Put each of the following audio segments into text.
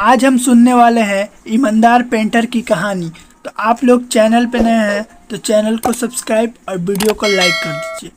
आज हम सुनने वाले हैं ईमानदार पेंटर की कहानी। तो आप लोग चैनल पे नए हैं तो चैनल को सब्सक्राइब और वीडियो को लाइक कर दीजिए।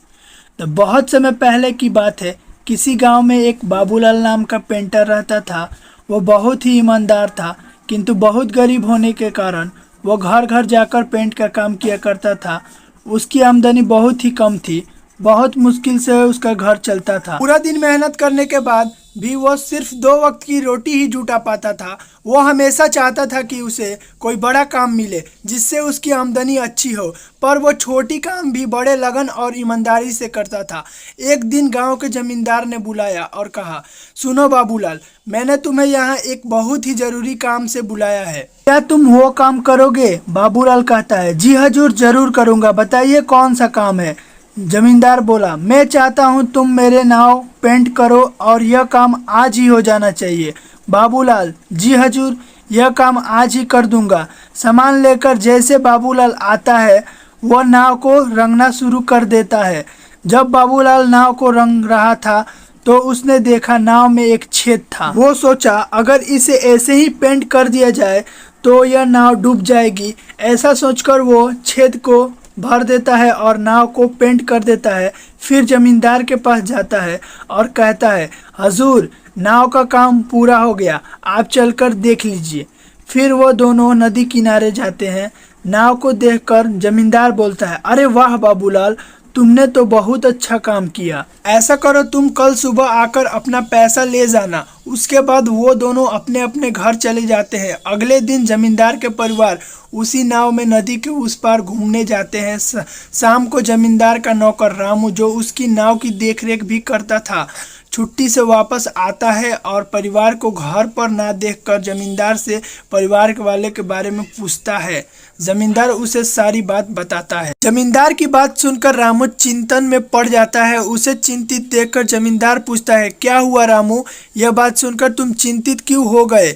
तो बहुत समय पहले की बात है, किसी गांव में एक बाबूलाल नाम का पेंटर रहता था। वो बहुत ही ईमानदार था, किंतु बहुत गरीब होने के कारण वो घर घर जाकर पेंट का काम किया करता था। उसकी आमदनी बहुत ही कम थी, बहुत मुश्किल से उसका घर चलता था। पूरा दिन मेहनत करने के बाद भी वो सिर्फ 2 वक्त की रोटी ही जुटा पाता था। वो हमेशा चाहता था कि उसे कोई बड़ा काम मिले जिससे उसकी आमदनी अच्छी हो, पर वो छोटी काम भी बड़े लगन और ईमानदारी से करता था। एक दिन गांव के जमींदार ने बुलाया और कहा, सुनो बाबूलाल, मैंने तुम्हें यहाँ एक बहुत ही जरूरी काम से बुलाया है, क्या तुम वो काम करोगे? बाबूलाल कहता है, जी हजूर, जरूर करूँगा, बताइए कौन सा काम है। जमींदार बोला, मैं चाहता हूं तुम मेरे नाव पेंट करो और यह काम आज ही हो जाना चाहिए। बाबूलाल, जी हजूर, यह काम आज ही कर दूंगा। सामान लेकर जैसे बाबूलाल आता है वह नाव को रंगना शुरू कर देता है। जब बाबूलाल नाव को रंग रहा था तो उसने देखा नाव में एक छेद था। वो सोचा अगर इसे ऐसे ही पेंट कर दिया जाए तो यह नाव डूब जाएगी। ऐसा सोचकर वो छेद को भर देता है और नाव को पेंट कर देता है। फिर जमींदार के पास जाता है और कहता है, हजूर, नाव का काम पूरा हो गया, आप चलकर देख लीजिए। फिर वो दोनों नदी किनारे जाते हैं। नाव को देखकर जमींदार बोलता है, अरे वाह बाबूलाल, तुमने तो बहुत अच्छा काम किया। ऐसा करो, तुम कल सुबह आकर अपना पैसा ले जाना। उसके बाद वो दोनों अपने अपने घर चले जाते हैं। अगले दिन जमींदार के परिवार उसी नाव में नदी के उस पार घूमने जाते हैं। शाम को जमींदार का नौकर रामू, जो उसकी नाव की देखरेख भी करता था, छुट्टी से वापस आता है और परिवार को घर पर ना देखकर जमींदार से परिवार वाले के बारे में पूछता है। जमींदार उसे सारी बात बताता है। जमींदार की बात सुनकर रामू चिंतन में पड़ जाता है। उसे चिंतित देखकर जमींदार पूछता है, क्या हुआ रामू, यह बात सुनकर तुम चिंतित क्यों हो गए?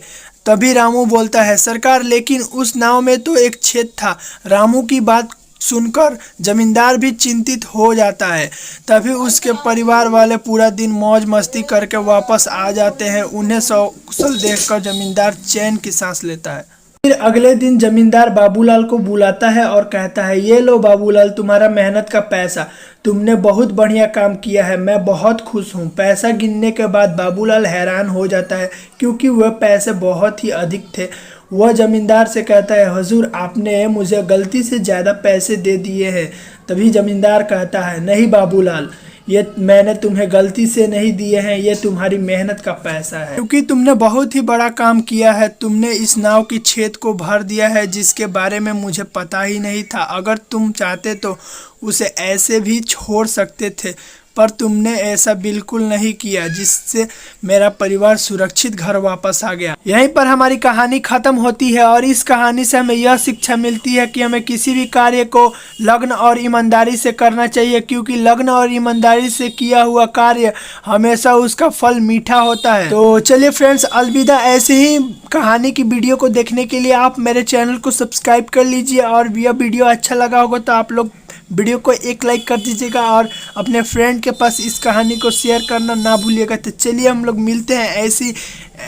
तभी रामू बोलता है, सरकार, लेकिन उस नाव में तो एक छेद था। रामू की बात सुनकर जमींदार भी चिंतित हो जाता है। तभी उसके परिवार वाले पूरा दिन मौज मस्ती करके वापस आ जाते हैं। उन्हें सकुशल देखकर जमींदार चैन की सांस लेता है। फिर अगले दिन जमींदार बाबूलाल को बुलाता है और कहता है, ये लो बाबूलाल, तुम्हारा मेहनत का पैसा, तुमने बहुत बढ़िया काम किया है, मैं बहुत खुश हूँ। पैसा गिनने के बाद बाबूलाल हैरान हो जाता है क्योंकि वह पैसे बहुत ही अधिक थे। वह जमींदार से कहता है, हजूर, आपने मुझे गलती से ज़्यादा पैसे दे दिए हैं। तभी जमींदार कहता है, नहीं बाबूलाल, ये मैंने तुम्हें गलती से नहीं दिए हैं, ये तुम्हारी मेहनत का पैसा है, क्योंकि तुमने बहुत ही बड़ा काम किया है। तुमने इस नाव की छेद को भर दिया है जिसके बारे में मुझे पता ही नहीं था। अगर तुम चाहते तो उसे ऐसे भी छोड़ सकते थे, पर तुमने ऐसा बिल्कुल नहीं किया, जिससे मेरा परिवार सुरक्षित घर वापस आ गया। यहीं पर हमारी कहानी खत्म होती है और इस कहानी से हमें यह शिक्षा मिलती है कि हमें किसी भी कार्य को लगन और ईमानदारी से करना चाहिए, क्योंकि लगन और ईमानदारी से किया हुआ कार्य हमेशा उसका फल मीठा होता है। तो चलिए फ्रेंड्स, अलविदा। ऐसे ही कहानी की वीडियो को देखने के लिए आप मेरे चैनल को सब्सक्राइब कर लीजिए और यह वीडियो अच्छा लगा होगा तो आप लोग वीडियो को एक लाइक कर दीजिएगा और अपने फ्रेंड के पास इस कहानी को शेयर करना ना भूलिएगा। तो चलिए हम लोग मिलते हैं, ऐसी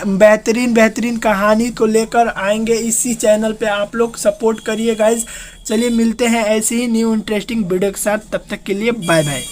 बेहतरीन कहानी को लेकर आएंगे इसी चैनल पे। आप लोग सपोर्ट करिए गाइज। चलिए मिलते हैं ऐसे ही न्यू इंटरेस्टिंग वीडियो के साथ। तब तक के लिए बाय बाय।